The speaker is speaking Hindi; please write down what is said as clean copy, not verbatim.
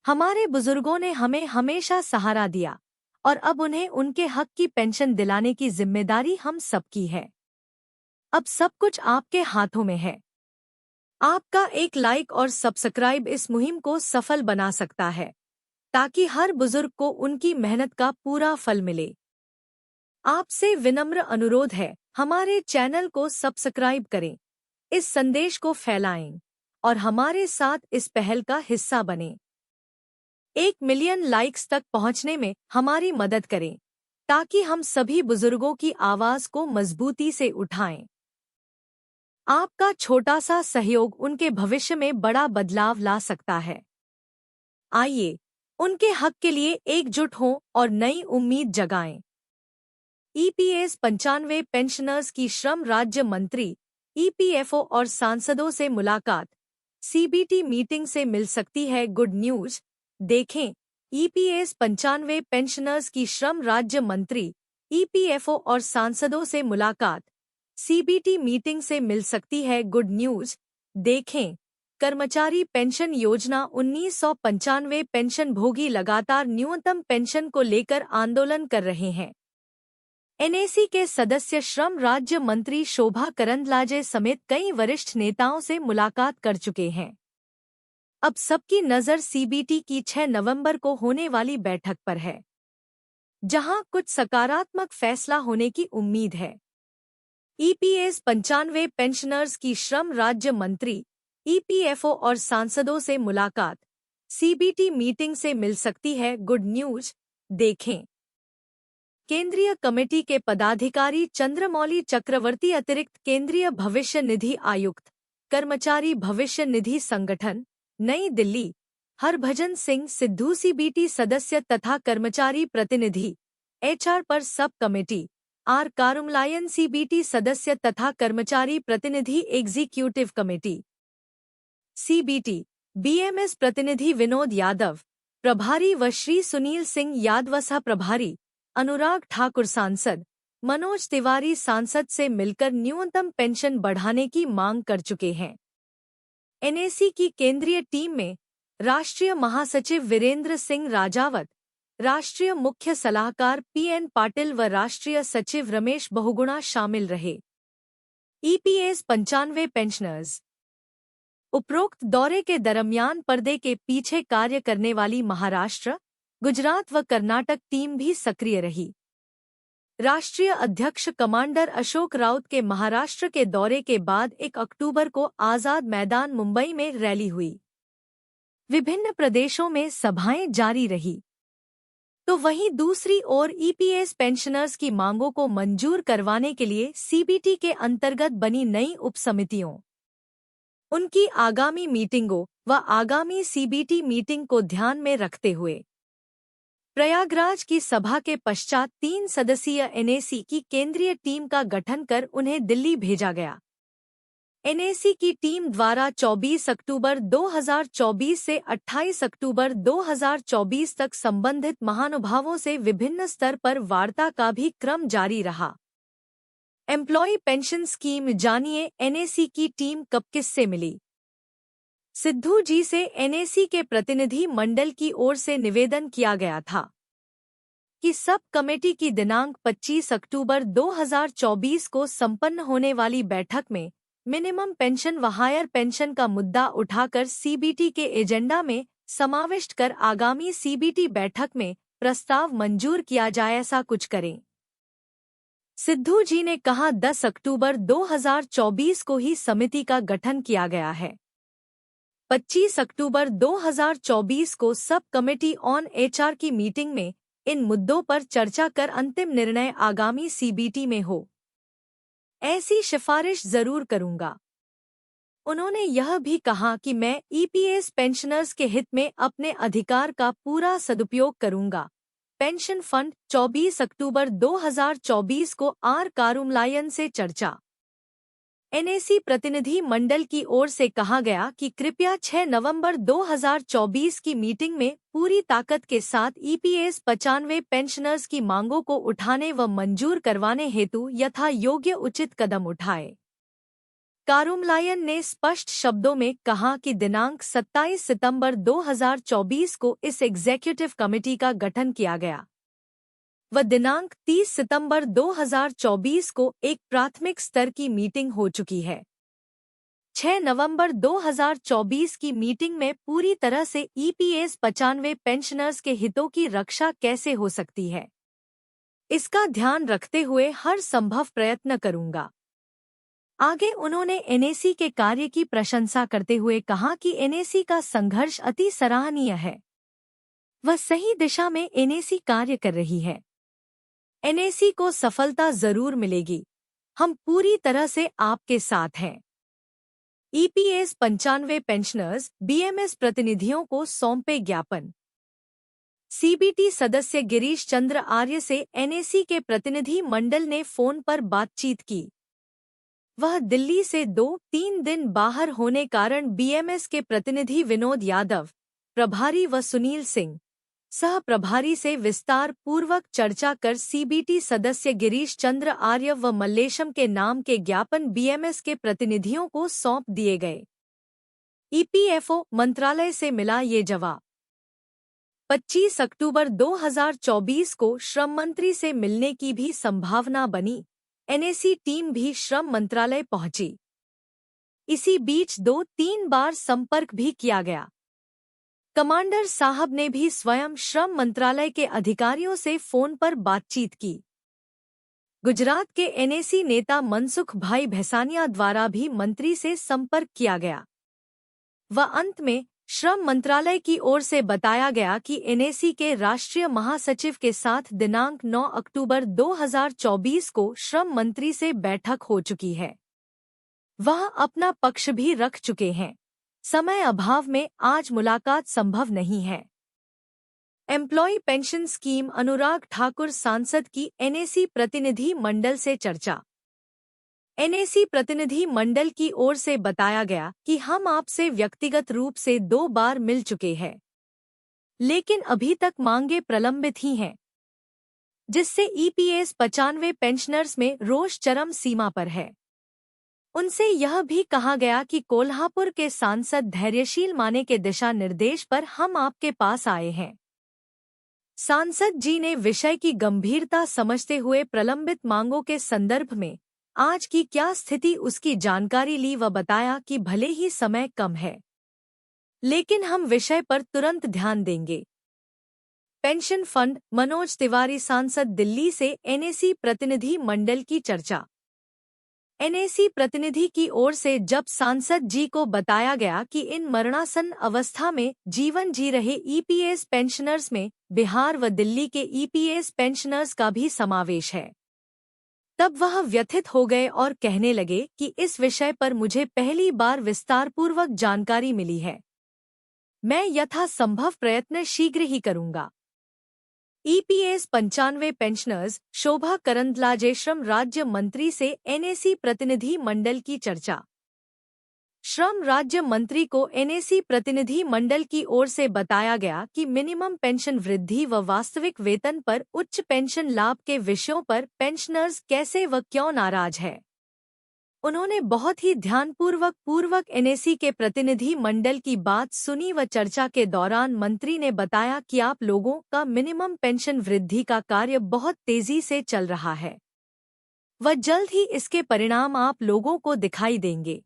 हमारे बुजुर्गों ने हमें हमेशा सहारा दिया और अब उन्हें उनके हक की पेंशन दिलाने की जिम्मेदारी हम सबकी है। अब सब कुछ आपके हाथों में है। आपका एक लाइक और सब्सक्राइब इस मुहिम को सफल बना सकता है, ताकि हर बुजुर्ग को उनकी मेहनत का पूरा फल मिले। आपसे विनम्र अनुरोध है, हमारे चैनल को सब्सक्राइब करें, इस संदेश को फैलाएं और हमारे साथ इस पहल का हिस्सा बनें। 1 मिलियन लाइक्स तक पहुंचने में हमारी मदद करें, ताकि हम सभी बुजुर्गों की आवाज को मजबूती से उठाएं। आपका छोटा सा सहयोग उनके भविष्य में बड़ा बदलाव ला सकता है। आइए, उनके हक के लिए एकजुट हों और नई उम्मीद जगाएं। ईपीएस 95 पेंशनर्स की श्रम राज्य मंत्री, ईपीएफओ और सांसदों से मुलाकात, सीबीटी मीटिंग से मिल सकती है गुड न्यूज। देखें, ईपीएस 95 पेंशनर्स की श्रम राज्य मंत्री, ईपीएफओ और सांसदों से मुलाकात, सीबीटी मीटिंग से मिल सकती है गुड न्यूज। देखें, कर्मचारी पेंशन योजना 1995 पेंशनभोगी लगातार न्यूनतम पेंशन को लेकर आंदोलन कर रहे हैं। एनएसी के सदस्य श्रम राज्य मंत्री शोभा करंदलाजे समेत कई वरिष्ठ नेताओं से मुलाकात कर चुके हैं। अब सबकी नजर सीबीटी की 6 नवंबर को होने वाली बैठक पर है, जहां कुछ सकारात्मक फैसला होने की उम्मीद है। ईपीएस 95 पेंशनर्स की श्रम राज्य मंत्री, ईपीएफओ और सांसदों से मुलाकात, सीबीटी मीटिंग से मिल सकती है गुड न्यूज। देखें, केंद्रीय कमेटी के पदाधिकारी चंद्रमौली चक्रवर्ती, अतिरिक्त केंद्रीय भविष्य निधि आयुक्त, कर्मचारी भविष्य निधि संगठन, नई दिल्ली, हरभजन सिंह सिद्धू सीबीटी सदस्य तथा कर्मचारी प्रतिनिधि, एचआर पर सब कमेटी, आर कारुमलायन सीबीटी सदस्य तथा कर्मचारी प्रतिनिधि एग्जीक्यूटिव कमेटी, सीबीटी, बीएमएस प्रतिनिधि विनोद यादव, प्रभारी व श्री सुनील सिंह यादव सह प्रभारी, अनुराग ठाकुर सांसद, मनोज तिवारी सांसद से मिलकर न्यूनतम पेंशन बढ़ाने की मांग कर चुके हैं। एनएसी की केंद्रीय टीम में राष्ट्रीय महासचिव वीरेंद्र सिंह राजावत, राष्ट्रीय मुख्य सलाहकार पीएन पाटिल व राष्ट्रीय सचिव रमेश बहुगुणा शामिल रहे। EPS 95 pensioners. उपरोक्त दौरे के दरमियान पर्दे के पीछे कार्य करने वाली महाराष्ट्र, गुजरात व कर्नाटक टीम भी सक्रिय रही। राष्ट्रीय अध्यक्ष कमांडर अशोक राउत के महाराष्ट्र के दौरे के बाद 1 अक्टूबर को आजाद मैदान मुंबई में रैली हुई। विभिन्न प्रदेशों में सभाएं जारी रही। तो वहीं दूसरी ओर ईपीएस पेंशनर्स की मांगों को मंजूर करवाने के लिए सीबीटी के अंतर्गत बनी नई उपसमितियों, उनकी आगामी मीटिंगों व आगामी सीबीटी मीटिंग को ध्यान में रखते हुए प्रयागराज की सभा के पश्चात 3 सदस्यीय एनएसी की केंद्रीय टीम का गठन कर उन्हें दिल्ली भेजा गया। एनएसी की टीम द्वारा 24 अक्टूबर 2024 से 28 अक्टूबर 2024 तक संबंधित महानुभावों से विभिन्न स्तर पर वार्ता का भी क्रम जारी रहा। एम्प्लॉय पेंशन स्कीम जानिए, एनएसी की टीम कब किससे मिली। सिद्धू जी से एनएसी के प्रतिनिधि मंडल की ओर से निवेदन किया गया था कि सब कमेटी की दिनांक 25 अक्टूबर 2024 को संपन्न होने वाली बैठक में मिनिमम पेंशन व हायर पेंशन का मुद्दा उठाकर सीबीटी के एजेंडा में समाविष्ट कर आगामी सीबीटी बैठक में प्रस्ताव मंजूर किया जाए, ऐसा कुछ करें। सिद्धू जी ने कहा 10 अक्टूबर 2024 को ही समिति का गठन किया गया है। 25 अक्टूबर 2024 को सब कमेटी ऑन एचआर की मीटिंग में इन मुद्दों पर चर्चा कर अंतिम निर्णय आगामी सीबीटी में हो, ऐसी सिफारिश जरूर करूंगा। उन्होंने यह भी कहा कि मैं ईपीएस पेंशनर्स के हित में अपने अधिकार का पूरा सदुपयोग करूंगा। पेंशन फंड 24 अक्टूबर 2024 को आर कारुमलायन से चर्चा। एनएसी प्रतिनिधि मंडल की ओर से कहा गया कि कृपया 6 नवंबर 2024 की मीटिंग में पूरी ताकत के साथ ईपीएस 95 पेंशनर्स की मांगों को उठाने व मंजूर करवाने हेतु यथा योग्य उचित कदम उठाए। कारुमलायन ने स्पष्ट शब्दों में कहा कि दिनांक 27 सितंबर 2024 को इस एग्जीक्यूटिव कमेटी का गठन किया गया व दिनांक 30 सितंबर 2024 को एक प्राथमिक स्तर की मीटिंग हो चुकी है। 6 नवंबर 2024 की मीटिंग में पूरी तरह से ईपीएस 95 पेंशनर्स के हितों की रक्षा कैसे हो सकती है, इसका ध्यान रखते हुए हर संभव प्रयत्न करूंगा। आगे उन्होंने एनएसी के कार्य की प्रशंसा करते हुए कहा कि एनएसी का संघर्ष अति सराहनीय है। वह सही दिशा में एनएसी कार्य कर रही है। एनएसी को सफलता जरूर मिलेगी। हम पूरी तरह से आपके साथ हैं। ईपीएस 95 पेंशनर्स बीएमएस प्रतिनिधियों को सौंपे ज्ञापन। सीबीटी सदस्य गिरीश चंद्र आर्य से एनएसी के प्रतिनिधि मंडल ने फोन पर बातचीत की। वह दिल्ली से 2-3 दिन बाहर होने कारण बीएमएस के प्रतिनिधि विनोद यादव, प्रभारी व सुनील सिंह, सह प्रभारी से विस्तार पूर्वक चर्चा कर सीबीटी सदस्य गिरीश चंद्र आर्य व मल्लेशम के नाम के ज्ञापन बीएमएस के प्रतिनिधियों को सौंप दिए गए। ईपीएफओ मंत्रालय से मिला ये जवाब। 25 अक्टूबर 2024 को श्रम मंत्री से मिलने की भी संभावना बनी। एनएसी टीम भी श्रम मंत्रालय पहुंची। इसी बीच 2-3 बार संपर्क भी किया गया। कमांडर साहब ने भी स्वयं श्रम मंत्रालय के अधिकारियों से फोन पर बातचीत की। गुजरात के एनएसी नेता मनसुख भाई भैसानिया द्वारा भी मंत्री से संपर्क किया गया व अंत में श्रम मंत्रालय की ओर से बताया गया कि एनएसी के राष्ट्रीय महासचिव के साथ दिनांक 9 अक्टूबर 2024 को श्रम मंत्री से बैठक हो चुकी है। वह अपना पक्ष भी रख चुके हैं। समय अभाव में आज मुलाकात संभव नहीं है। Employ pension scheme Anurag Thakur सांसद की एनएसी प्रतिनिधि मंडल से चर्चा। एनएसी प्रतिनिधि मंडल की ओर से बताया गया कि हम आपसे व्यक्तिगत रूप से 2 बार मिल चुके हैं, लेकिन अभी तक मांगे प्रलंबित ही हैं, जिससे ईपीएस 95 पेंशनर्स में रोष चरम सीमा पर है। उनसे यह भी कहा गया कि कोल्हापुर के सांसद धैर्यशील माने के दिशा निर्देश पर हम आपके पास आए हैं। सांसद जी ने विषय की गंभीरता समझते हुए प्रलंबित मांगों के संदर्भ में आज की क्या स्थिति उसकी जानकारी ली व बताया कि भले ही समय कम है, लेकिन हम विषय पर तुरंत ध्यान देंगे। पेंशन फंड मनोज तिवारी सांसद दिल्ली से एनएसी प्रतिनिधि मंडल की चर्चा। एनएसी प्रतिनिधि की ओर से जब सांसद जी को बताया गया कि इन मरणासन अवस्था में जीवन जी रहे ईपीएस पेंशनर्स में बिहार व दिल्ली के ईपीएस पेंशनर्स का भी समावेश है, तब वह व्यथित हो गए और कहने लगे कि इस विषय पर मुझे पहली बार विस्तारपूर्वक जानकारी मिली है। मैं यथासंभव प्रयत्न शीघ्र ही करूंगा। ईपीएस 95 पेंशनर्स शोभा करंदलाजे श्रम राज्य मंत्री से एनएसी प्रतिनिधि मंडल की चर्चा। श्रम राज्य मंत्री को एनएसी प्रतिनिधि मंडल की ओर से बताया गया कि मिनिमम पेंशन वृद्धि व वास्तविक वेतन पर उच्च पेंशन लाभ के विषयों पर पेंशनर्स कैसे व क्यों नाराज है। उन्होंने बहुत ही ध्यानपूर्वक एनएसी के प्रतिनिधि मंडल की बात सुनी व चर्चा के दौरान मंत्री ने बताया कि आप लोगों का मिनिमम पेंशन वृद्धि का कार्य बहुत तेजी से चल रहा है व जल्द ही इसके परिणाम आप लोगों को दिखाई देंगे।